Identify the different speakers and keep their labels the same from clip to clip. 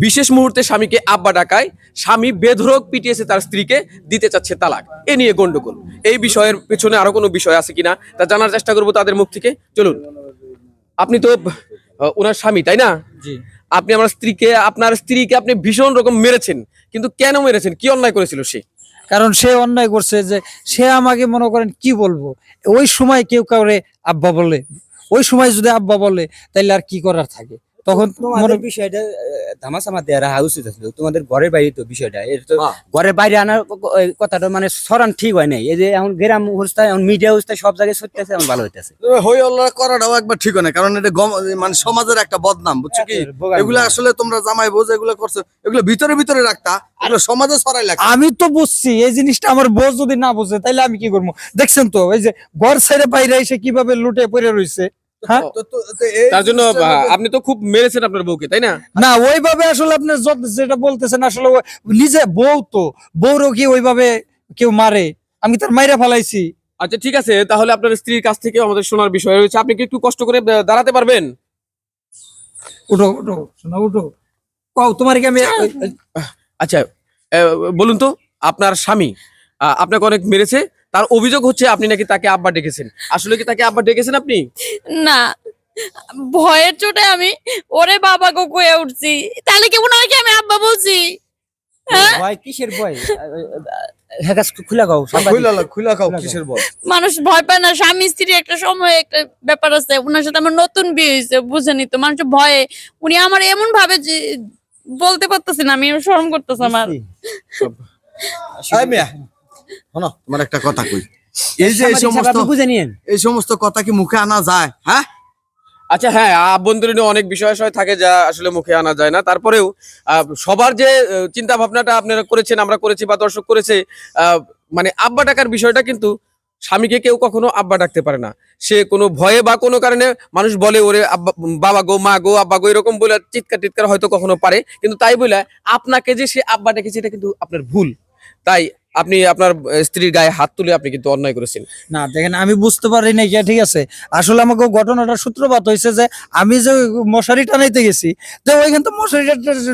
Speaker 1: বিশেষ মুহূর্তে স্বামীকে আব্বা ডাকায়, স্বামী বেধড়ক পিটিয়েছে তার স্ত্রীকে, দিতে চাচ্ছে তালাক। এ নিয়ে গন্ডগোল। এই বিষয়ের পেছনে আরো কোনো বিষয় আছে কিনা তা জানার চেষ্টা করবো তাদের মুখ থেকে। চলুন। আপনি তো ওনার স্বামী, তাই না?
Speaker 2: জি।
Speaker 1: আপনি আপনার স্ত্রীকে আপনি ভীষণ রকম মেরেছেন, কিন্তু কেন মেরেছেন? কি অন্যায় করেছিল সে?
Speaker 2: কারণ সে অন্যায় করছে যে সে আমাকে মনে করেন কি বলবো, ওই সময় কেউ কাউরে আব্বা বলে, ওই সময় যদি আব্বা বলে তাহলে আর কি করার থাকে, তখন
Speaker 3: তোমাদের বিষয়টা ধামাচাপা দেওয়া রাখা উচিত ছিল। তোমাদের ঘরের বাইরে তো বিষয়টা, এটা তো ঘরের বাইরে আনার কথাটা মানে সরান ঠিক হয় নাই। এই যে এখন গ্রাম অবস্থায়, এখন মিডিয়া অবস্থায় সব জায়গায় ছড়তেছে, এখন ভালো হইতেছে।
Speaker 4: হই আল্লাহ করাটাও একবার ঠিক হয় না, কারণ এটা মানে সমাজের একটা বদনাম, বুঝছো কি? এগুলা আসলে তোমরা জামাই বোঝ এগুলো করছো, এগুলো ভিতরে ভিতরে রাখতা, এগুলো সমাজে ছড়াই লাগছে।
Speaker 2: আমি তো বুঝছি এই জিনিসটা, আমার বউ যদি না বুঝে তাহলে আমি কি করবো? দেখছেন তো এই যে ঘর ছেড়ে বাইরে এসে কিভাবে লুটে পড়ে রয়েছে। হ্যাঁ,
Speaker 1: তার জন্য আপনি তো খুব মেরেছেন আপনার বউকে, তাই না?
Speaker 2: না ওইভাবে আসলে আপনি যেটা বলতেছেন আসলে নিজে বউ, তো বউরও কি ওইভাবে কেউ মারে? আমি তার মাইরা ফেলাইছি।
Speaker 1: আচ্ছা ঠিক আছে, তাহলে আপনার স্ত্রীর কাছ থেকে আমাদের শোনার বিষয় রয়েছে। আপনি কি একটু কষ্ট করে দাঁড়াতে পারবেন?
Speaker 2: উঠো উঠো শোনা, উঠো, কও তোমার কি আমি
Speaker 1: আচ্ছা, বলুন তো, আপনার স্বামী আপনাকে অনেক মেরেছে, তার অভিযোগ হচ্ছে আপনি নাকি তাকে আব্বা ডেকেছেন। আসলে কি তাকে আব্বা ডেকেছেন আপনি?
Speaker 5: না, ভয়ের চোটে আমি ওরে বাবা গো কয়ে উঠছি। তাহলে কি মনে হয় কি আমি আব্বা বলছি? হ্যাঁ?
Speaker 3: ভয় কিসের ভয়? হ্যাঁ, খুলে গাও,
Speaker 4: খুলা খাও, কিসের বল?
Speaker 5: মানুষ ভয় পায় না? স্বামী স্ত্রী একটা সময় একটা ব্যাপার আছে। উনার সাথে আমার নতুন বিয়ে হয়েছে, বুঝেনি তো, মানুষ ভয়ে। উনি আমার এমন ভাবে যে বলতে পারতেছি না, আমি শরম করতেছে আমার।
Speaker 4: এই মিয়া, শোনো, তোমার একটা কথা কই। এই যে
Speaker 3: বুঝে নিয়েন,
Speaker 4: এই সমস্ত কথা কি মুখে আনা যায়? হ্যাঁ,
Speaker 1: আচ্ছা হ্যাঁ, আভ্যন্তরীণ অনেক বিষয় থাকে যা আসলে মুখে আনা যায় না। তারপরেও সবার যে চিন্তা ভাবনাটা আপনারা করেছেন, আমরা করেছি বা দর্শক করেছে, মানে আব্বা ডাকার বিষয়টা কিন্তু স্বামীকে কেউ কখনো আব্বা ডাকতে পারে না। সে কোনো ভয়ে বা কোনো কারণে মানুষ বলে ওরে আব্বা, বাবা গো, মা গো, আব্বা গো, এরকম বলে চিৎকার হয়তো কখনো পারে, কিন্তু তাই বলে আপনাকে যে সে আব্বা ডেকেছে এটা কিন্তু আপনার ভুল। তাই আপনি আপনার স্ত্রীর গায়ে হাত তুলে আপনি কিন্তু অন্যায় করেছেন।
Speaker 2: না দেখেন, আমি বুঝতে পারি না কি, ঠিক আছে? আসলে আমাকে ঘটনাটার সূত্রপাত হয়েছে যে আমি যে মশারি টানাইতে গেছি, তো ওইখান তো মশারিটা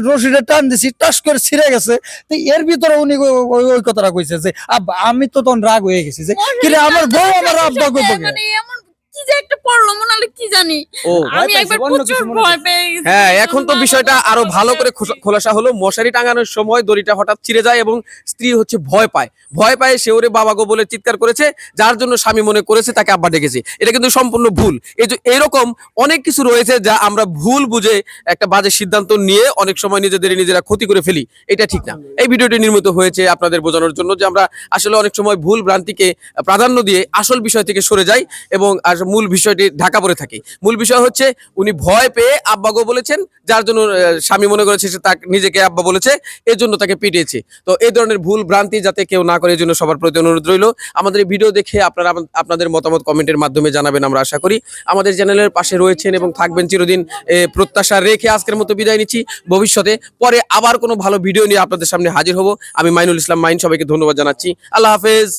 Speaker 2: রশিটা টান দিছি, টাস করে ছিঁড়ে গেছে। তো এর ভিতরে উনি ওই কথাটা কইছে যে আব্বা, আমি তো তখন রাগ হয়ে গেছি যে কিরে আমার বউ আমার আব্বা কই বকে।
Speaker 5: মানে এমন কি যে একটা পড়লো মনে হলো কি জানি।
Speaker 1: ও
Speaker 5: আমি একবার প্রচুর ভয় পেয়ে গেছি।
Speaker 1: হ্যাঁ, এখন তো বিষয়টা আরো ভালো করে খোলাসা হলো। মশারি টাঙানোর সময় দড়িটা হঠাৎ ছিঁড়ে যায় এবং স্ত্রী হচ্ছে ভয় পায় সে ওরে বাবা গো বলে চিৎকার করেছে, যার জন্য স্বামী মনে করেছে তাকে আব্বা ডেকেছে। এটা কিন্তু সম্পূর্ণ ভুল। এরকম অনেক কিছু রয়েছে যা আমরা ভুল বুঝে একটা বাজে সিদ্ধান্ত নিয়ে অনেক সময় নিজেরা ক্ষতি করে ফেলি। এটা ঠিক না। এই ভিডিওটি নির্মিত হয়েছে আপনাদের বোঝানোর জন্য যে আমরা আসলে অনেক সময় ভুল ভ্রান্তিকে প্রাধান্য দিয়ে আসল বিষয় থেকে সরে যাই এবং মূল বিষয়টি ঢাকা পড়ে থাকে। মূল বিষয় হচ্ছে উনি ভয় পেয়ে আব্বা গো বলেছেন, যার জন্য স্বামী মনে করেছে সে তাকে নিজেকে আব্বা বলেছে, এর জন্য তাকে পিটিয়েছে। তো এই ধরনের ভুল ভ্রান্তি যাতে কেউ না করে, এই জন্য সবার প্রতি অনুরোধ রইল, আমাদের এই ভিডিও দেখে আপনারা আপনাদের মতামত কমেন্টের মাধ্যমে জানাবেন, আমরা আশা করি। আমাদের চ্যানেলের পাশে রয়েছেন এবং থাকবেন চিরদিন, প্রত্যাশা রেখে আজকের মতো বিদায় নিচ্ছি। ভবিষ্যতে পরে আবার কোনো ভালো ভিডিও নিয়ে আপনাদের সামনে হাজির হব। আমি মাইনুল ইসলাম মাইন, সবাইকে ধন্যবাদ জানাচ্ছি। আল্লাহ হাফেজ।